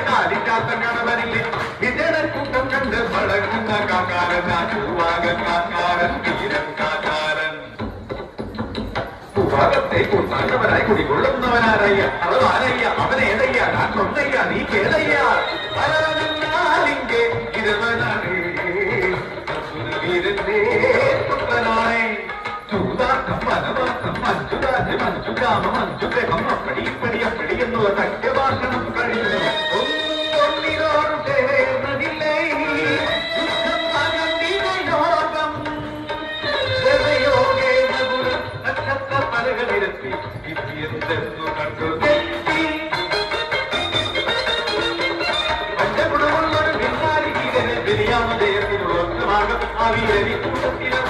കാലിക്കാത്ത കണവനിലെ വിജയക്കൂട്ടം കണ്ട് പടങ്ങുന്ന കാക്കാരൻ കാക്കാരൻ വീരൻ കാക്കാരൻ ഭൂഭാഗത്തെ കൂട്ടാണ്ടവനായി കുടികൊള്ളുന്നവനാരയ്യ അളവാരയ്യ അവനേതയ്യ ഞാൻ കൊന്നയ്യ നീ കേതയ്യ പലനാലിങ്കെ ഇരുവനാണ് വീരന്റെ പുത്രനാണേ ചൂതാക്കം വനവാസം മഞ്ജുരാജ് മഞ്ജുരാമ മഞ്ജുഗ്രഹം അപ്പടി എന്നുള്ള സത്യഭാഷണം കഴിഞ്ഞു ഒന്നിനോട് ചേർന്നതില്ലേ യുദ്ധം അകന്നിനയോഗം ജനയോഗേന ഗുണ നക്ഷത്ര പലകളിലെത്തി എന്തെന്നു കണ്ടു പഞ്ചകുടമുള്ളൊരു പിന്നാരി വീരനെ ബലിയാമദേയത്തിനുള്ള ഒറ്റമാകം ആ വീരനി കൂട്ടത്തിലെ